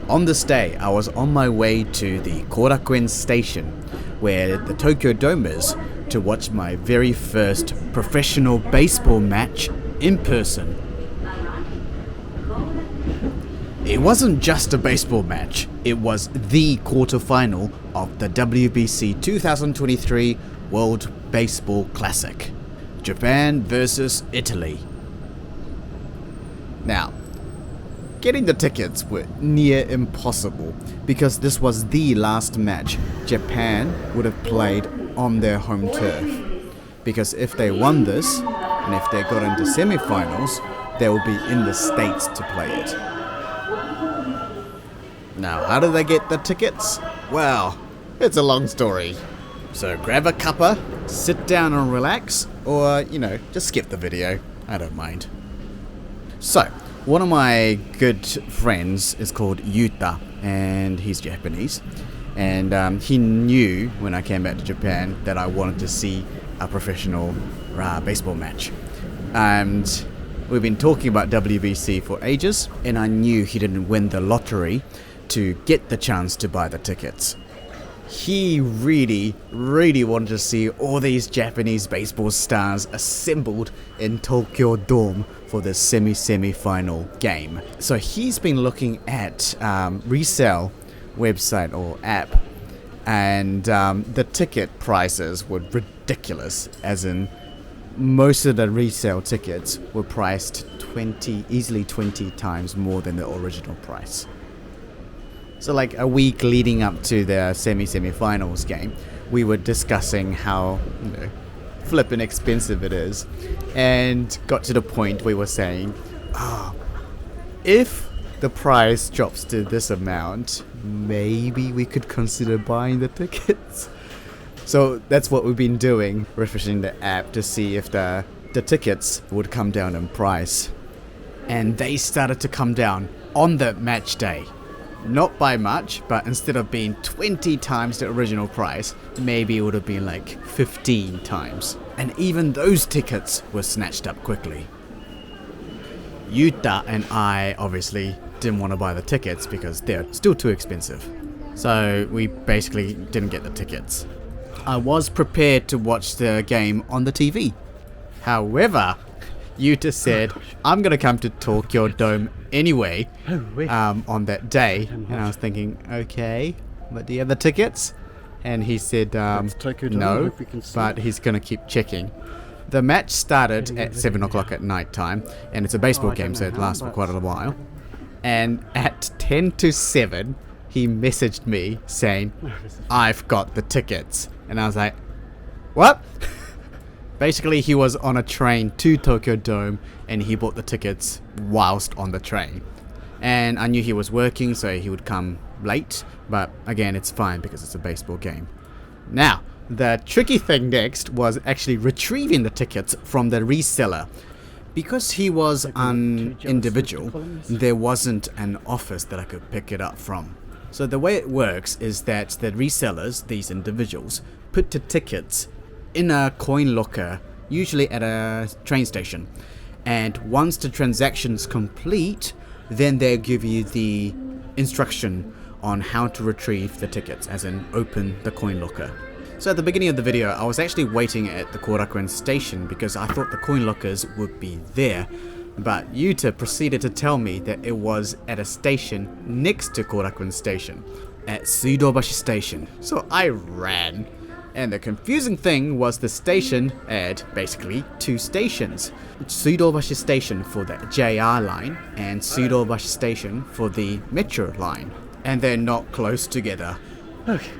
On this day, I was on my way to the Kōrakuen Station, where the Tokyo Dome is, to watch my very first professional baseball match in person. It wasn't just a baseball match, it was the quarterfinal of the WBC 2023 World Baseball Classic. Japan versus Italy. Now, getting the tickets were near impossible because this was the last match Japan would have played on their home turf. Because if they won this, and if they got into semi-finals, they will be in the States to play it. Now, how do they get the tickets? Well, it's a long story. So grab a cuppa, sit down and relax, or, just skip the video. I don't mind. So, one of my good friends is called Yūta, and he's Japanese. And he knew when I came back to Japan that I wanted to see a professional baseball match. And we've been talking about WBC for ages, and I knew he didn't win the lottery to get the chance to buy the tickets. He really wanted to see all these Japanese baseball stars assembled in Tokyo Dome for the semi-final game. So he's been looking at resale website or app, and the ticket prices were ridiculous, as in most of the resale tickets were priced easily 20 times more than the original price. So like a week leading up to the semi-finals game, we were discussing how flippin' expensive it is, and got to the point we were saying, if the price drops to this amount, maybe we could consider buying the tickets. So that's what we've been doing, refreshing the app to see if the tickets would come down in price. And they started to come down on the match day. Not by much, but instead of being 20 times the original price, maybe it would have been like 15 times. And even those tickets were snatched up quickly. Yūta and I obviously didn't want to buy the tickets because they're still too expensive. So we basically didn't get the tickets. I was prepared to watch the game on the TV. However, Yūta said, I'm going to come to Tokyo Dome anyway on that day. And I was thinking, okay, but do you have the tickets? And he said, no, but he's going to keep checking. The match started at 7 o'clock at night time, and it's a baseball game, so it lasts for quite a while. And at 10 to 7, he messaged me saying, I've got the tickets. And I was like, what? Basically, he was on a train to Tokyo Dome, and he bought the tickets whilst on the train. And I knew he was working, so he would come late, but again, it's fine because it's a baseball game. Now, the tricky thing next was actually retrieving the tickets from the reseller. Because he was an individual, there wasn't an office that I could pick it up from. So the way it works is that the resellers, these individuals, put the tickets in a coin locker, usually at a train station. And once the transaction's complete, then they'll give you the instruction on how to retrieve the tickets, as in open the coin locker. So at the beginning of the video, I was actually waiting at the Kōrakuen Station because I thought the coin lockers would be there. But Yūta proceeded to tell me that it was at a station next to Kōrakuen Station, at Suidobashi Station. So I ran. And the confusing thing was the station had basically two stations. Suidobashi Station for the JR line and Suidobashi Station for the Metro line. And they're not close together. Okay.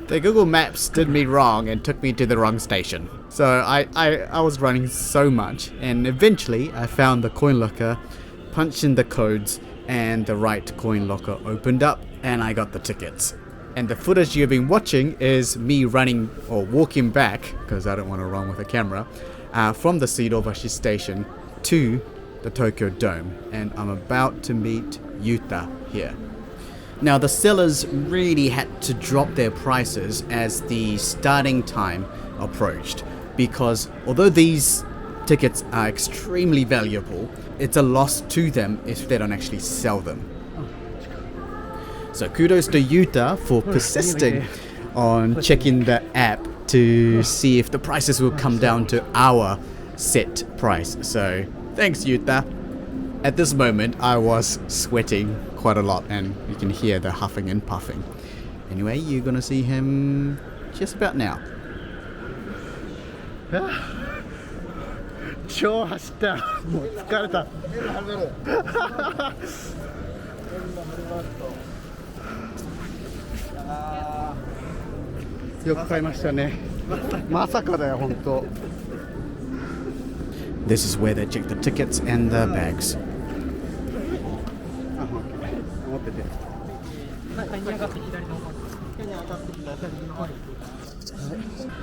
The Google Maps did me wrong and took me to the wrong station. So I was running so much, and eventually I found the coin locker, punched in the codes, and the right coin locker opened up, and I got the tickets. And the footage you've been watching is me running or walking back, because I don't want to run with a camera, from the Suidobashi Station to the Tokyo Dome. And I'm about to meet Yūta here. Now, the sellers really had to drop their prices as the starting time approached, because although these tickets are extremely valuable, it's a loss to them if they don't actually sell them. So kudos to Yūta for persisting on checking the app to see if the prices will come down to our set price. So thanks, Yūta. At this moment, I was sweating quite a lot, and you can hear the huffing and puffing. Anyway, you're gonna see him just about now. 超走った。もう疲れた。よく買いましたね。まさかだよ、本当。This is where they check the tickets and the bags. 持ってて。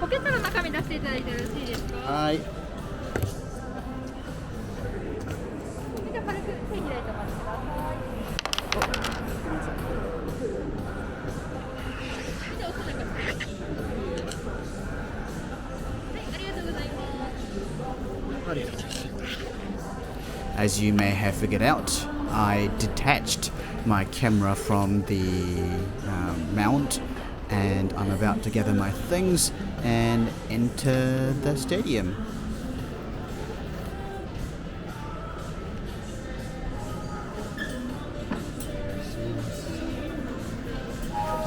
ポケットの中身出していただいてよろしいですか。はい。じゃあ軽く手開いてもらってください。じゃあお袖から。はい、ありがとうございます。As you may have figured out, I detached my camera from the mount, and I'm about to gather my things and enter the stadium.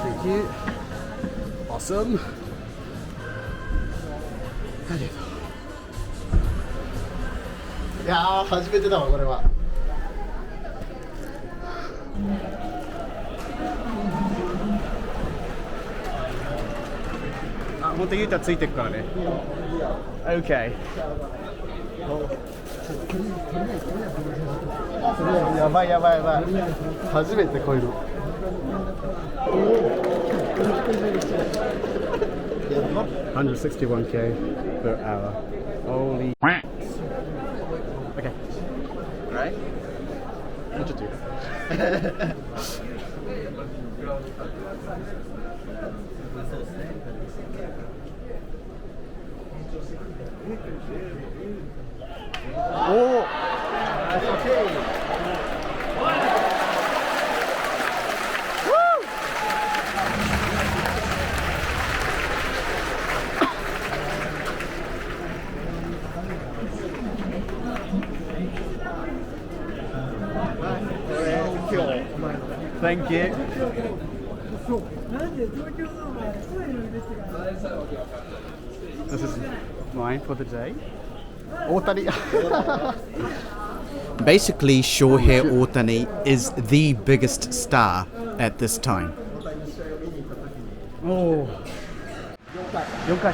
Thank you. Awesome. いやー、初めてだわ、これは。あ、ほんとゆうたついてくからね。OK。やばいやばいやばい。初めてこういうの。161k per hour. Holy. Okay. Right? もうちょっといい。おお。Thank you. This is mine for the day. 大谷。Basically, Shohei Ohtani is the biggest star at this time. おお。4回。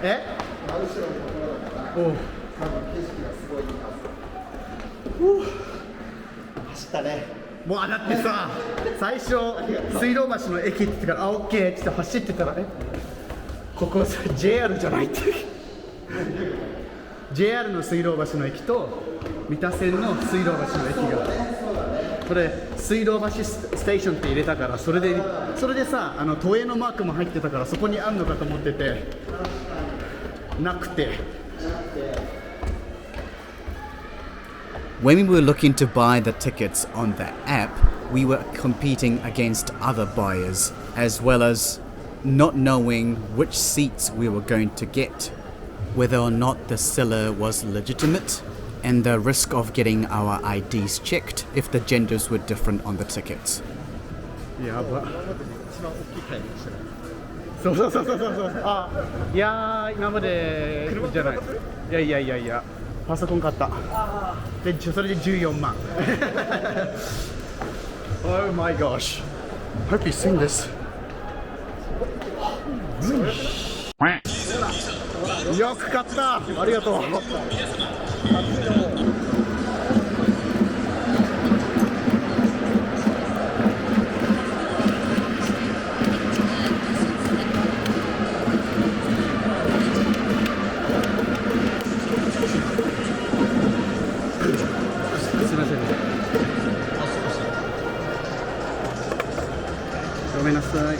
え？おお。走ったね。もうだってさ、最初水道橋の駅って言ってから「あ、オッケー」って走ってたらね、ここさ JR じゃないってJR の水道橋の駅と三田線の水道橋の駅がこれ水道橋ステーションって入れたから、それでさ、都営のマークも入ってたから、そこにあんのかと思っててなくて。When we were looking to buy the tickets on the app, we were competing against other buyers, as well as not knowing which seats we were going to get, whether or not the seller was legitimate, and the risk of getting our IDs checked if the genders were different on the tickets. やば。そうそうそうそうそう。あ、いやー、今までじゃない。いや。パソコン買った。で、それで14万。Oh my gosh. Hope you've seen this. よく買った。ありがとう。ごめんなさい。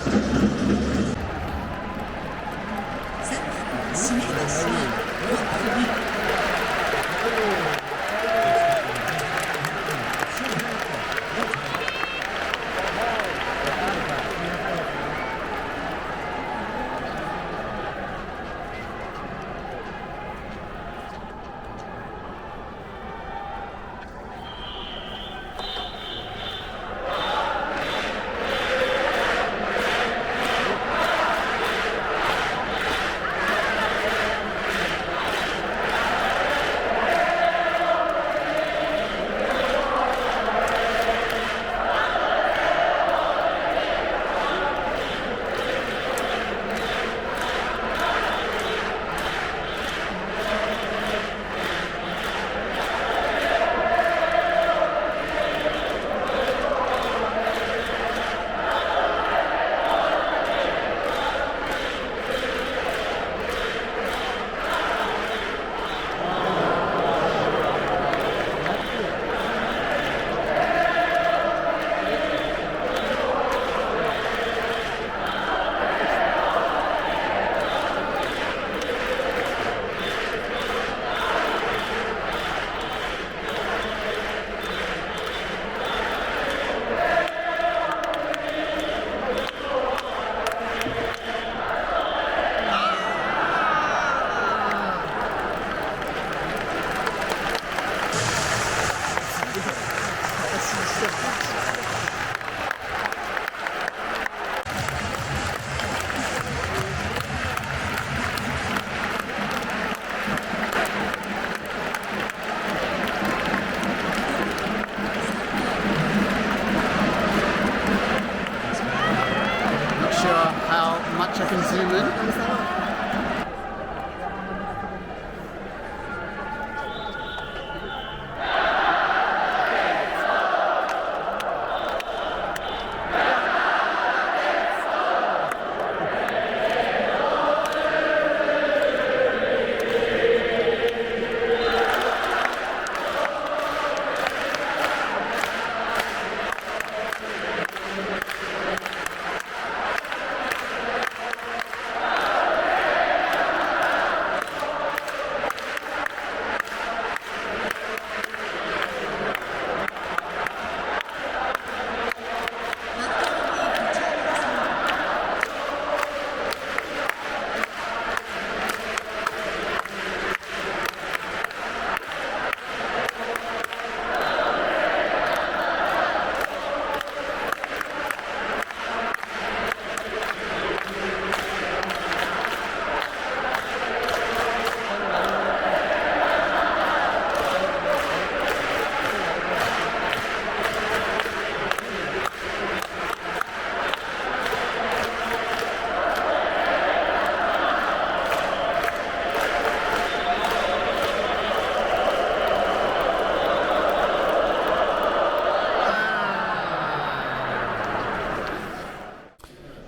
check and zoom in.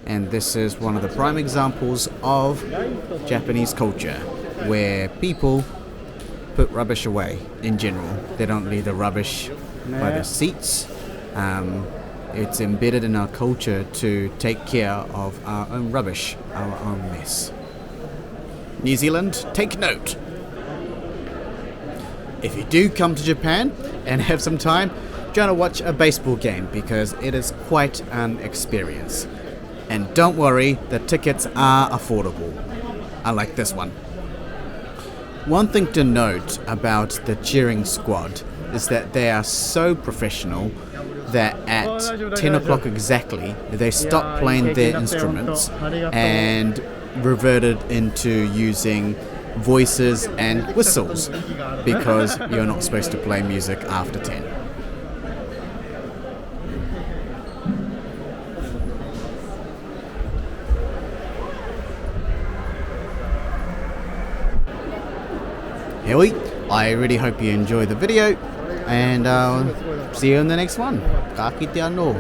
And this is one of the prime examples of Japanese culture, where people put rubbish away in general. They don't leave the rubbish by the seats. It's embedded in our culture to take care of our own rubbish, our own mess. New Zealand, take note. If you do come to Japan and have some time, try to watch a baseball game because it is quite an experience. And don't worry, the tickets are affordable, unlike this one. One thing to note about the cheering squad is that they are so professional that at 10 o'clock exactly, they stopped playing their instruments and reverted into using voices and whistles because you're not supposed to play music after 10. Anyway, I really hope you enjoyed the video, and I'll see you in the next one. Ka kite anō.